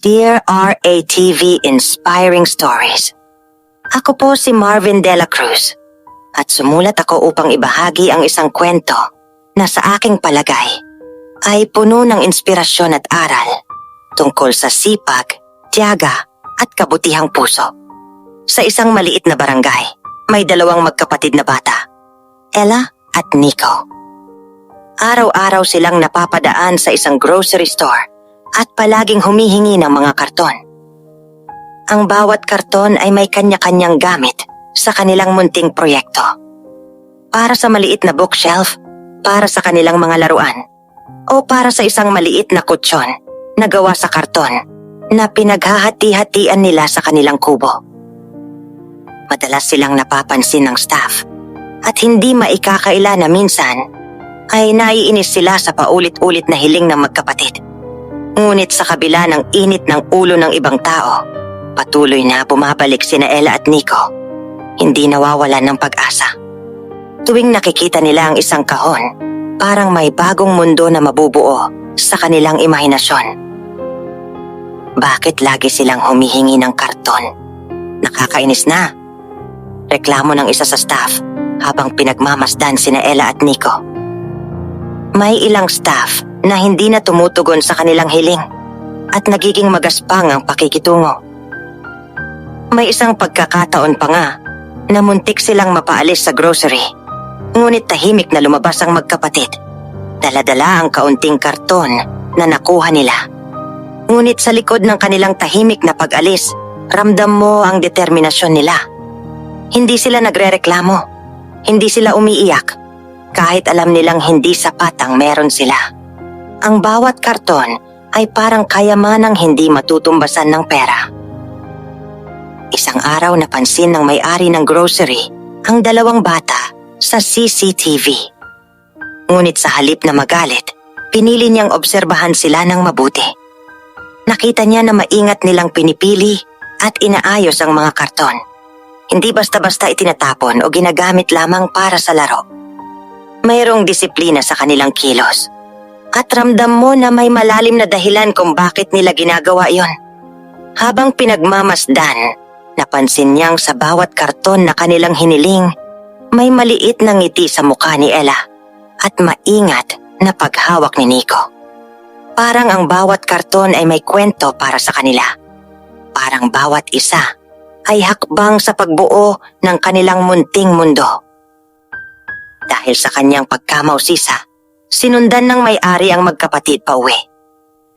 Dear RATV Inspiring Stories. Ako po si Marvin Dela Cruz at sumulat ako upang ibahagi ang isang kwento na sa aking palagay ay puno ng inspirasyon at aral tungkol sa sipag, tiyaga at kabutihang puso. Sa isang maliit na barangay, may dalawang magkapatid na bata, Ella at Nico. Araw-araw silang napapadaan sa isang grocery store at palaging humihingi ng mga karton. Ang bawat karton ay may kanya-kanyang gamit sa kanilang munting proyekto. Para sa maliit na bookshelf, para sa kanilang mga laruan, o para sa isang maliit na kutsyon na gawa sa karton na pinaghahati-hatian nila sa kanilang kubo. Madalas silang napapansin ng staff at hindi maikakaila na minsan ay naiinis sila sa paulit-ulit na hiling ng magkapatid. Ngunit sa kabila ng init ng ulo ng ibang tao, patuloy na bumabalik sina Ella at Nico. Hindi nawawalan ng pag-asa. Tuwing nakikita nila ang isang kahon, parang may bagong mundo na mabubuo sa kanilang imahinasyon. Bakit lagi silang humihingi ng karton? Nakakainis na. Reklamo ng isa sa staff habang pinagmamasdan sina Ella at Nico. May ilang staff na hindi na tumutugon sa kanilang hiling at nagiging magaspang ang pakikitungo. May isang pagkakataon pa nga na muntik silang mapaalis sa grocery, ngunit tahimik na lumabas ang magkapatid. Dala-dala ang kaunting karton na nakuha nila. Ngunit sa likod ng kanilang tahimik na pag-alis, ramdam mo ang determinasyon nila. Hindi sila nagrereklamo, hindi sila umiiyak, kahit alam nilang hindi sapat ang meron sila. Ang bawat karton ay parang kayamanang hindi matutumbasan ng pera. Isang araw napansin ng may-ari ng grocery ang dalawang bata sa CCTV. Ngunit sa halip na magalit, pinili niyang obserbahan sila ng mabuti. Nakita niya na maingat nilang pinipili at inaayos ang mga karton. Hindi basta-basta itinatapon o ginagamit lamang para sa laro. Mayroong disiplina sa kanilang kilos. At ramdam mo na may malalim na dahilan kung bakit nila ginagawa yon. Habang pinagmamasdan, napansin niyang sa bawat karton na kanilang hiniling, may maliit na ngiti sa mukha ni Ella at maingat na paghawak ni Nico. Parang ang bawat karton ay may kwento para sa kanila. Parang bawat isa ay hakbang sa pagbuo ng kanilang munting mundo. Dahil sa kanyang pagkamausisa, sinundan ng may-ari ang magkapatid pauwi.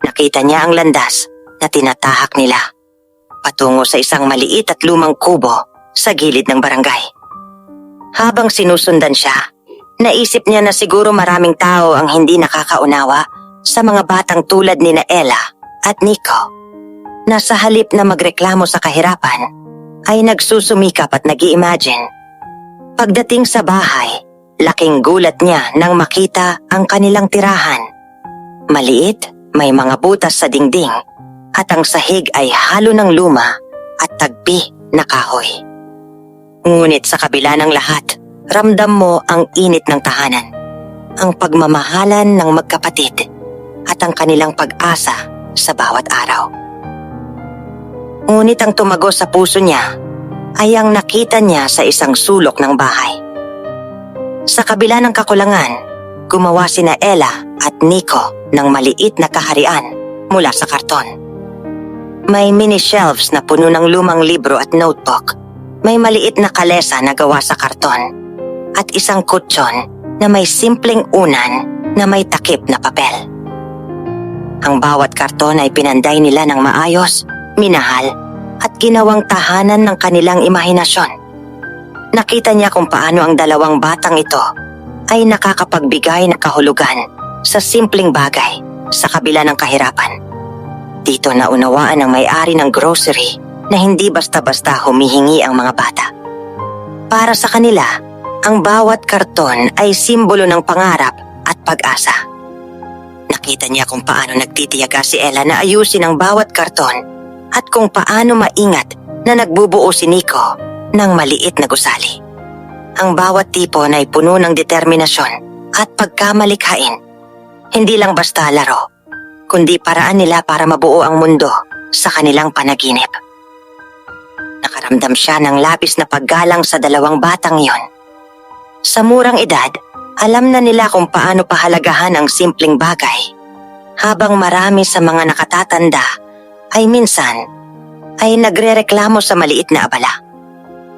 Nakita niya ang landas na tinatahak nila patungo sa isang maliit at lumang kubo sa gilid ng barangay. Habang sinusundan siya, naisip niya na siguro maraming tao ang hindi nakakaunawa sa mga batang tulad ni Ella at Nico, na sa halip na magreklamo sa kahirapan, ay nagsusumikap at nag-i-imagine. Pagdating sa bahay, laking gulat niya nang makita ang kanilang tirahan. Maliit, may mga butas sa dingding at ang sahig ay halo ng luma at tagpi na kahoy. Ngunit sa kabila ng lahat, ramdam mo ang init ng tahanan, ang pagmamahalan ng magkapatid at ang kanilang pag-asa sa bawat araw. Ngunit ang tumago sa puso niya ay ang nakita niya sa isang sulok ng bahay. Sa kabila ng kakulangan, gumawa sina Ella at Nico ng maliit na kaharian mula sa karton. May mini shelves na puno ng lumang libro at notebook. May maliit na kalesa na gawa sa karton at isang kutsyon na may simpleng unan na may takip na papel. Ang bawat karton ay pinanday nila ng maayos, minahal at ginawang tahanan ng kanilang imahinasyon. Nakita niya kung paano ang dalawang batang ito ay nakakapagbigay ng kahulugan sa simpleng bagay sa kabila ng kahirapan. Dito naunawaan ng may-ari ng grocery na hindi basta-basta humihingi ang mga bata. Para sa kanila, ang bawat karton ay simbolo ng pangarap at pag-asa. Nakita niya kung paano nagtitiyaga si Ella na ayusin ang bawat karton at kung paano maingat na nagbubuo si Nico ng maliit na gusali. Ang bawat tipon ay puno ng determinasyon at pagkamalikhain. Hindi lang basta laro, kundi paraan nila para mabuo ang mundo sa kanilang panaginip. Nakaramdam siya ng labis na paggalang sa dalawang batang yon. Sa murang edad, alam na nila kung paano pahalagahan ang simpleng bagay. Habang marami sa mga nakatatanda ay minsan ay nagrereklamo sa maliit na abala.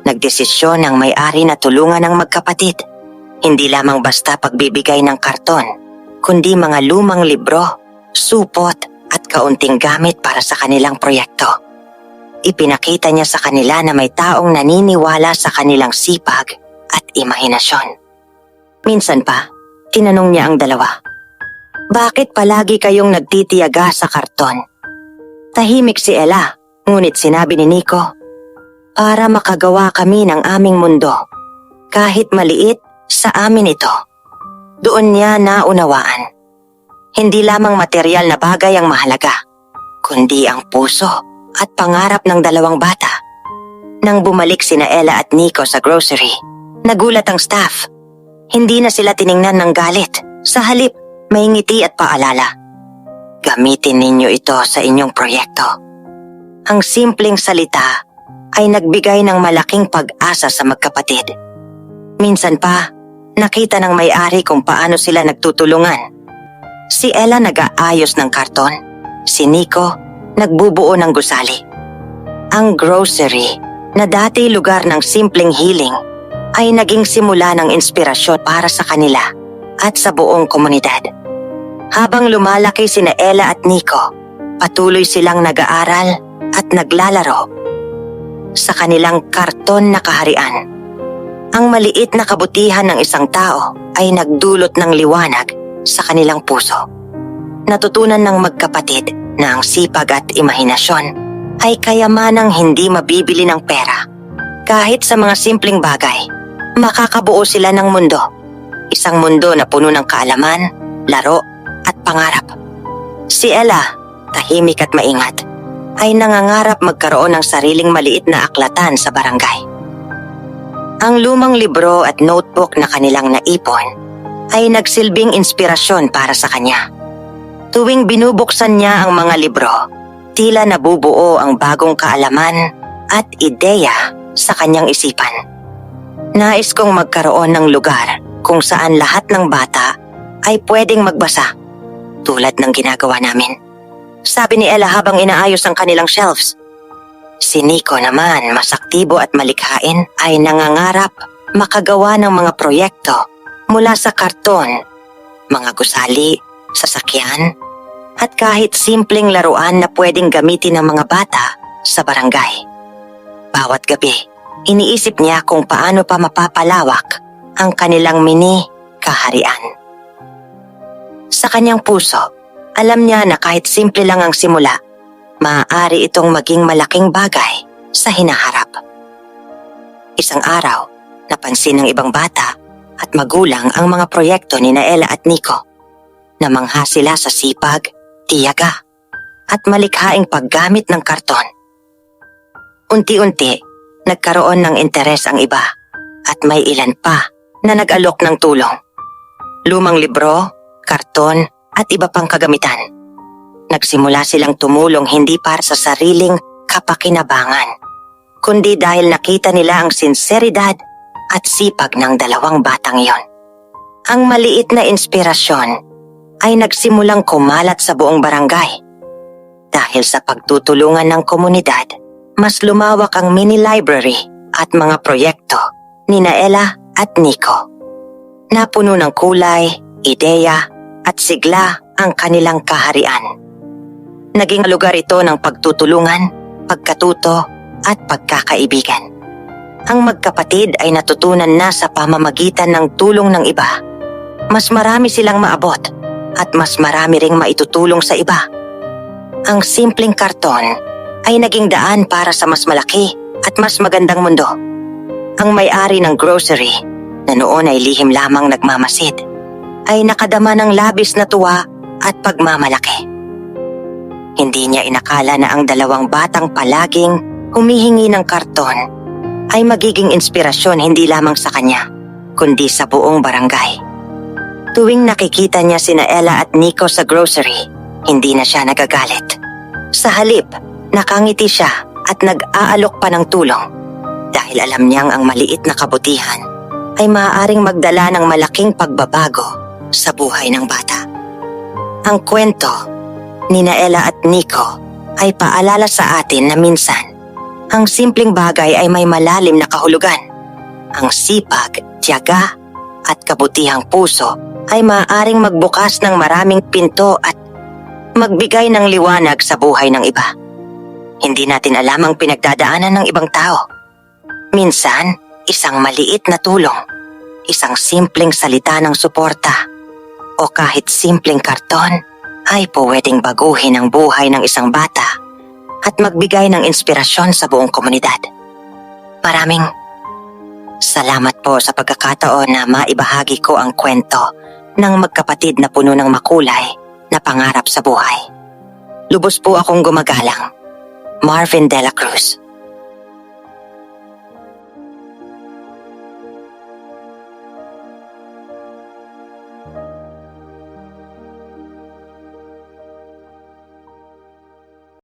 Nagdesisyon ang may-ari na tulungan ang magkapatid. Hindi lamang basta pagbibigay ng karton, kundi mga lumang libro, supot at kaunting gamit para sa kanilang proyekto. Ipinakita niya sa kanila na may taong naniniwala sa kanilang sipag at imahinasyon. Minsan pa, tinanong niya ang dalawa, "Bakit palagi kayong nagtitiyaga sa karton?" Tahimik si Ella, ngunit sinabi ni Nico, "Para makagawa kami ng aming mundo. Kahit maliit, sa amin ito." Doon niya naunawaan. Hindi lamang material na bagay ang mahalaga, kundi ang puso at pangarap ng dalawang bata. Nang bumalik sina Ella at Nico sa grocery, nagulat ang staff. Hindi na sila tiningnan ng galit. Sa halip, may ngiti at paalala. "Gamitin ninyo ito sa inyong proyekto." Ang simpleng salita ay nagbigay ng malaking pag-asa sa magkapatid. Minsan pa, nakita ng may-ari kung paano sila nagtutulungan. Si Ella nag-aayos ng karton, si Nico nagbubuo ng gusali. Ang grocery, na dati lugar ng simpleng healing, ay naging simula ng inspirasyon para sa kanila at sa buong komunidad. Habang lumalaki sina Ella at Nico, patuloy silang nag-aaral at naglalaro sa kanilang karton na kaharian. Ang maliit na kabutihan ng isang tao ay nagdulot ng liwanag sa kanilang puso. Natutunan ng magkapatid na ang sipag at imahinasyon ay kayamanang hindi mabibili ng pera. Kahit sa mga simpleng bagay, makakabuo sila ng mundo. Isang mundo na puno ng kaalaman, laro at pangarap. Si Ella, tahimik at maingat, ay nangangarap magkaroon ng sariling maliit na aklatan sa barangay. Ang lumang libro at notebook na kanilang naipon ay nagsilbing inspirasyon para sa kanya. Tuwing binubuksan niya ang mga libro, tila nabubuo ang bagong kaalaman at ideya sa kanyang isipan. Nais kong magkaroon ng lugar kung saan lahat ng bata ay pwedeng magbasa, tulad ng ginagawa namin, sabi ni Ella habang inaayos ang kanilang shelves. Si Nico naman, mas aktibo at malikhain, ay nangangarap makagawa ng mga proyekto mula sa karton, mga gusali, sasakyan, at kahit simpleng laruan na pwedeng gamitin ng mga bata sa barangay. Bawat gabi, iniisip niya kung paano pa mapapalawak ang kanilang mini kaharian. Sa kanyang puso, alam niya na kahit simple lang ang simula, maaari itong maging malaking bagay sa hinaharap. Isang araw, napansin ng ibang bata at magulang ang mga proyekto ni Ella at Nico. Namangha sila sa sipag, tiyaga, at malikhaing paggamit ng karton. Unti-unti, nagkaroon ng interes ang iba at may ilan pa na nag-alok ng tulong. Lumang libro, karton at iba pang kagamitan. Nagsimula silang tumulong hindi para sa sariling kapakinabangan, kundi dahil nakita nila ang sinseridad at sipag ng dalawang batang iyon. Ang maliit na inspirasyon ay nagsimulang kumalat sa buong barangay. Dahil sa pagtutulungan ng komunidad, mas lumawak ang mini library at mga proyekto ni Ella at Nico. Napuno ng kulay, ideya at sigla ang kanilang kaharian. Naging lugar ito ng pagtutulungan, pagkatuto at pagkakaibigan. Ang magkapatid ay natutunan na sa pamamagitan ng tulong ng iba. Mas marami silang maabot at mas marami ring maitutulong sa iba. Ang simpleng karton ay naging daan para sa mas malaki at mas magandang mundo. Ang may-ari ng grocery, na noon ay lihim lamang nagmamasid, ay nakadama ng labis na tuwa at pagmamalaki. Hindi niya inakala na ang dalawang batang palaging humihingi ng karton ay magiging inspirasyon hindi lamang sa kanya, kundi sa buong barangay. Tuwing nakikita niya sina Ella at Nico sa grocery, hindi na siya nagagalit. Sa halip, Nakangiti siya at nag-aalok pa ng tulong dahil alam niyang ang maliit na kabutihan ay maaaring magdala ng malaking pagbabago sa buhay ng bata. Ang kwento ni Ella at Nico ay paalala sa atin na minsan ang simpleng bagay ay may malalim na kahulugan. Ang sipag, tiyaga at kabutihang puso ay maaaring magbukas ng maraming pinto at magbigay ng liwanag sa buhay ng iba. Hindi natin alam ang pinagdadaanan ng ibang tao. Minsan, isang maliit na tulong, isang simpleng salita ng suporta, o kahit simpleng karton ay pwedeng baguhin ang buhay ng isang bata at magbigay ng inspirasyon sa buong komunidad. Maraming salamat po sa pagkakataon na maibahagi ko ang kwento ng magkapatid na puno ng makulay na pangarap sa buhay. Lubos po akong gumagalang. Marvin Dela Cruz.